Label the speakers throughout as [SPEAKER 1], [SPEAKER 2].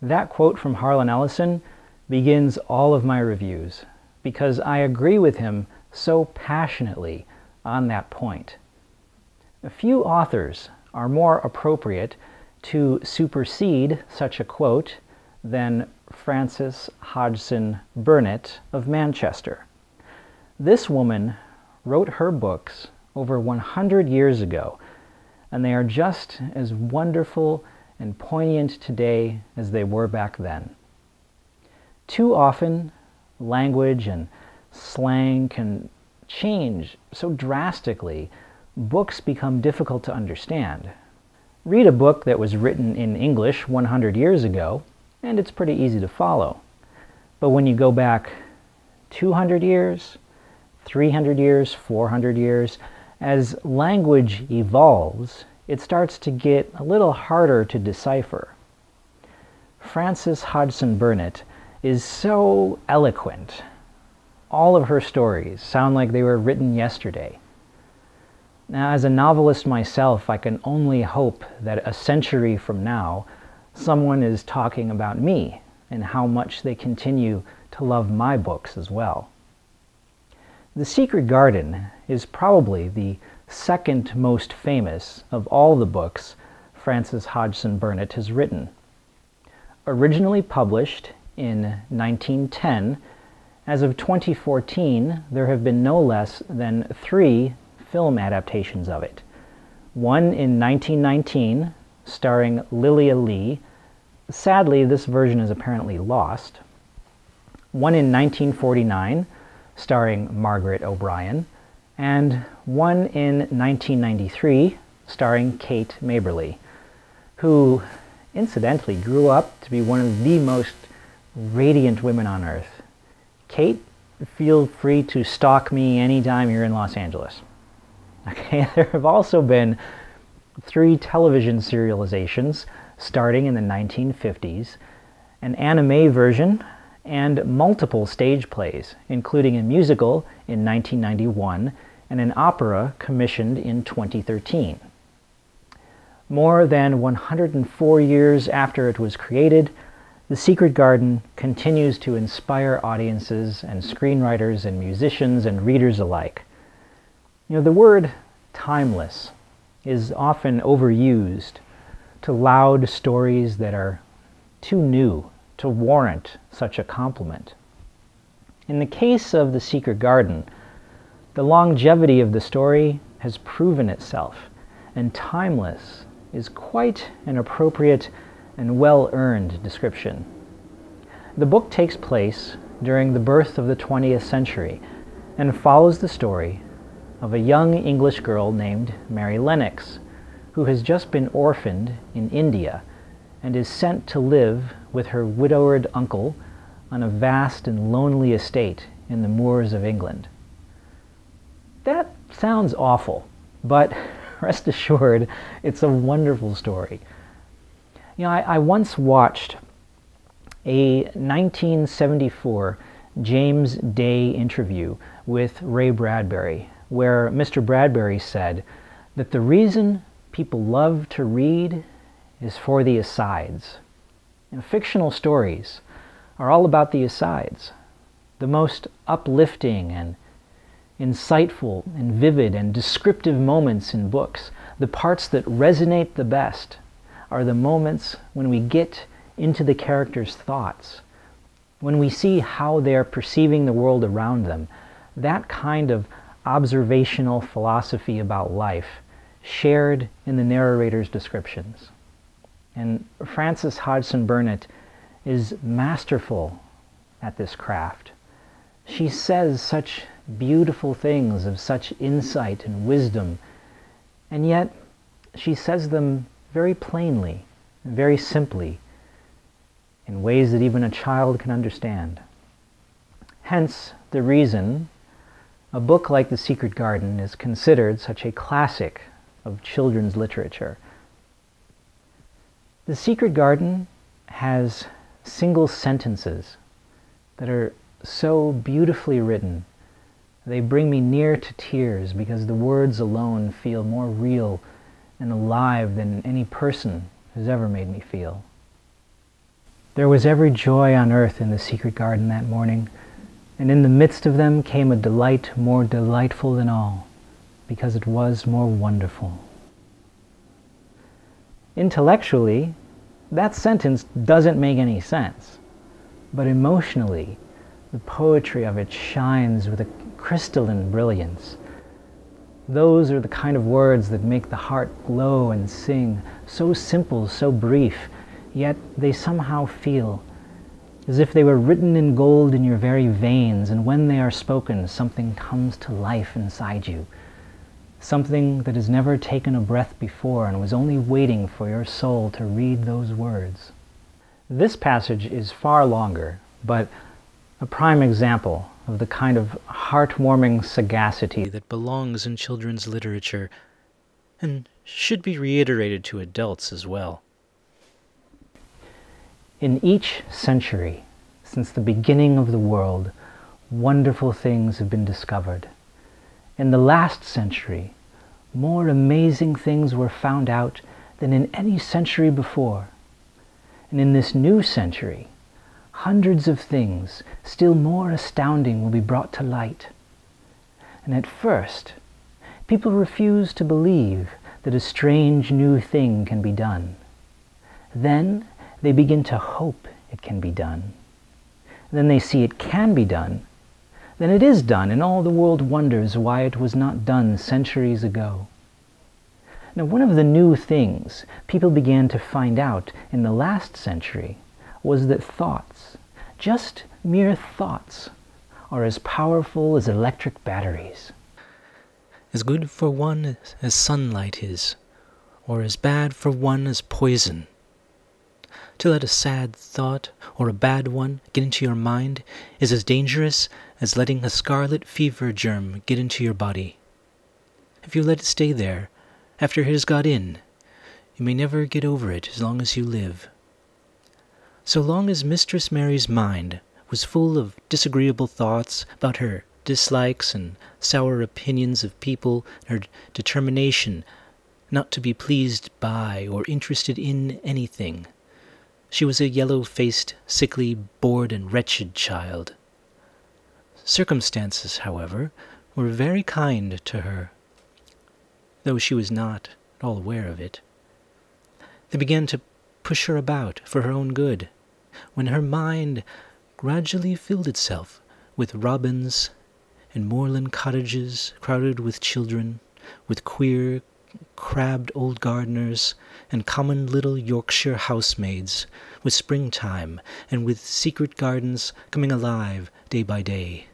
[SPEAKER 1] That quote from Harlan Ellison begins all of my reviews because I agree with him so passionately on that point. A few authors are more appropriate to supersede such a quote than Frances Hodgson Burnett of Manchester. This woman wrote her books over 100 years ago, and they are just as wonderful and poignant today as they were back then. Too often, language and slang can change so drastically, books become difficult to understand. Read a book that was written in English 100 years ago, and it's pretty easy to follow. But when you go back 200 years, 300 years, 400 years, as language evolves, it starts to get a little harder to decipher. Frances Hodgson Burnett is so eloquent. All of her stories sound like they were written yesterday. Now, as a novelist myself, I can only hope that a century from now, someone is talking about me and how much they continue to love my books as well. The Secret Garden is probably the second most famous of all the books Frances Hodgson Burnett has written. Originally published in 1910, as of 2014, there have been no less than 3 film adaptations of it. One in 1919, starring Lilia Lee. Sadly, this version is apparently lost. One in 1949, starring Margaret O'Brien, and one in 1993, starring Kate Maberly, who incidentally grew up to be one of the most radiant women on earth. Kate, feel free to stalk me anytime you're in Los Angeles. Okay, there have also been 3 television serializations starting in the 1950s, an anime version, and multiple stage plays, including a musical in 1991 and an opera commissioned in 2013. More than 104 years after it was created, The Secret Garden continues to inspire audiences and screenwriters and musicians and readers alike. You know, the word timeless is often overused to laud stories that are too new to warrant such a compliment. In the case of The Secret Garden, the longevity of the story has proven itself, and timeless is quite an appropriate and well-earned description. The book takes place during the birth of the 20th century and follows the story of a young English girl named Mary Lennox, who has just been orphaned in India and is sent to live with her widowed uncle on a vast and lonely estate in the moors of England. That sounds awful, but rest assured, it's a wonderful story. You know, I once watched a 1974 James Day interview with Ray Bradbury, where Mr. Bradbury said that the reason people love to read is for the asides. You know, fictional stories are all about the asides, the most uplifting and insightful and vivid and descriptive moments in books. The parts that resonate the best are the moments when we get into the characters' thoughts, when we see how they're perceiving the world around them. That kind of observational philosophy about life shared in the narrator's descriptions. And Frances Hodgson Burnett is masterful at this craft. She says such beautiful things of such insight and wisdom, and yet she says them very plainly, very simply, in ways that even a child can understand. Hence the reason a book like The Secret Garden is considered such a classic of children's literature. The Secret Garden has single sentences that are so beautifully written. They bring me near to tears because the words alone feel more real and alive than any person has ever made me feel. There was every joy on earth in the secret garden that morning, and in the midst of them came a delight more delightful than all, because it was more wonderful. Intellectually, that sentence doesn't make any sense, but emotionally, the poetry of it shines with a crystalline brilliance. Those are the kind of words that make the heart glow and sing, so simple, so brief, yet they somehow feel as if they were written in gold in your very veins, and when they are spoken, something comes to life inside you. Something that has never taken a breath before and was only waiting for your soul to read those words. This passage is far longer, but a prime example of the kind of heartwarming sagacity that belongs in children's literature and should be reiterated to adults as well. In each century, since the beginning of the world, wonderful things have been discovered. In the last century, more amazing things were found out than in any century before. And in this new century, hundreds of things still more astounding will be brought to light. And at first, people refuse to believe that a strange new thing can be done. Then they begin to hope it can be done. Then they see it can be done. Then it is done, and all the world wonders why it was not done centuries ago. Now, one of the new things people began to find out in the last century was that thoughts, just mere thoughts, are as powerful as electric batteries.
[SPEAKER 2] As good for one as sunlight is, or as bad for one as poison. To let a sad thought or a bad one get into your mind is as dangerous as letting a scarlet fever germ get into your body. If you let it stay there, after it has got in, you may never get over it as long as you live. So long as Mistress Mary's mind was full of disagreeable thoughts about her dislikes and sour opinions of people, and her determination not to be pleased by or interested in anything, she was a yellow-faced, sickly, bored, and wretched child. Circumstances, however, were very kind to her, though she was not at all aware of it. They began to push her about for her own good, when her mind gradually filled itself with robins and moorland cottages crowded with children, with queer, crabbed old gardeners, and common little Yorkshire housemaids, with springtime, and with secret gardens coming alive day by day,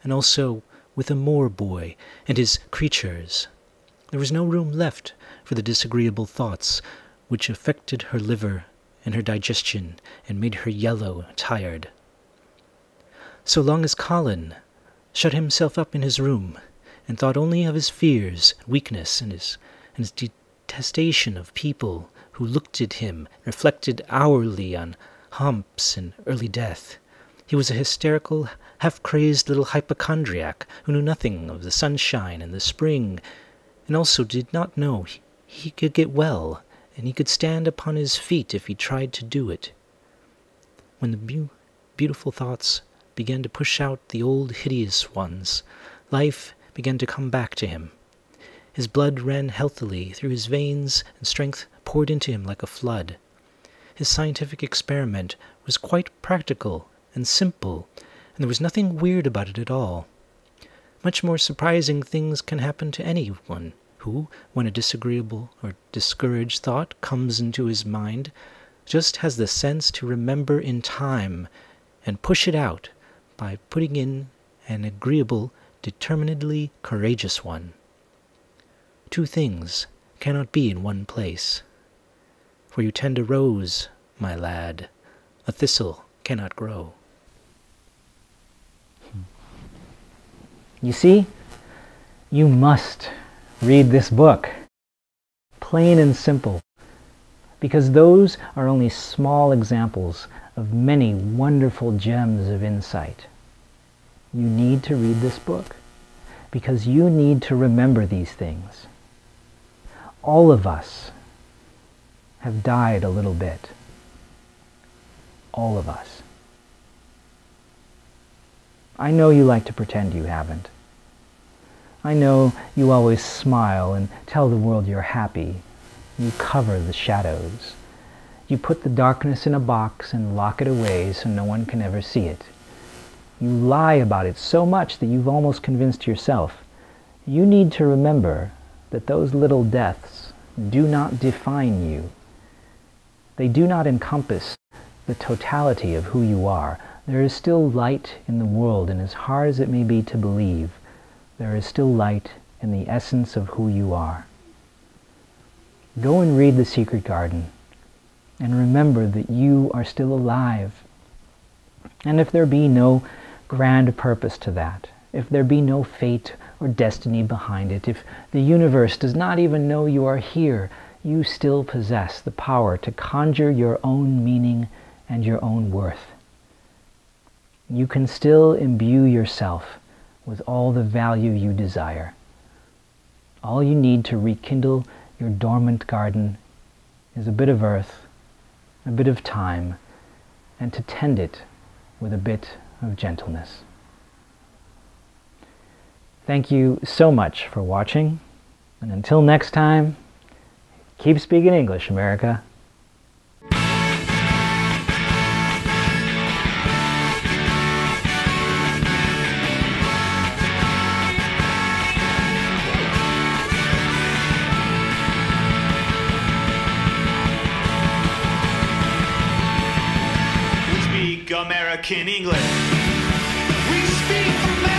[SPEAKER 2] and also with a moor boy and his creatures. There was no room left for the disagreeable thoughts which affected her liver and her digestion and made her yellow and tired. So long as Colin shut himself up in his room and thought only of his fears, weakness, and his detestation of people who looked at him, reflected hourly on humps and early death, he was a hysterical, half-crazed little hypochondriac who knew nothing of the sunshine and the spring, and also did not know he could get well, and he could stand upon his feet if he tried to do it. When the beautiful thoughts began to push out the old hideous ones, life began to come back to him. His blood ran healthily through his veins, and strength poured into him like a flood. His scientific experiment was quite practical and simple, and there was nothing weird about it at all. Much more surprising things can happen to anyone who, when a disagreeable or discouraged thought comes into his mind, just has the sense to remember in time and push it out by putting in an agreeable, determinedly courageous one. Two things cannot be in one place. For you tend a rose, my lad, a thistle cannot grow.
[SPEAKER 1] You see, you must read this book, plain and simple, because those are only small examples of many wonderful gems of insight. You need to read this book, because you need to remember these things. All of us have died a little bit. all of us. I know you like to pretend you haven't. I know you always smile and tell the world you're happy. You cover the shadows. You put the darkness in a box and lock it away so no one can ever see it. You lie about it so much that you've almost convinced yourself. You need to remember that those little deaths do not define you. They do not encompass the totality of who you are. There is still light in the world, and as hard as it may be to believe, there is still light in the essence of who you are. Go and read The Secret Garden, and remember that you are still alive. And if there be no grand purpose to that, if there be no fate or destiny behind it, if the universe does not even know you are here, you still possess the power to conjure your own meaning and your own worth. You can still imbue yourself with all the value you desire. All you need to rekindle your dormant garden is a bit of earth, a bit of time, and to tend it with a bit of gentleness. Thank you so much for watching, and until next time, keep speaking English, America.
[SPEAKER 3] American English. We speak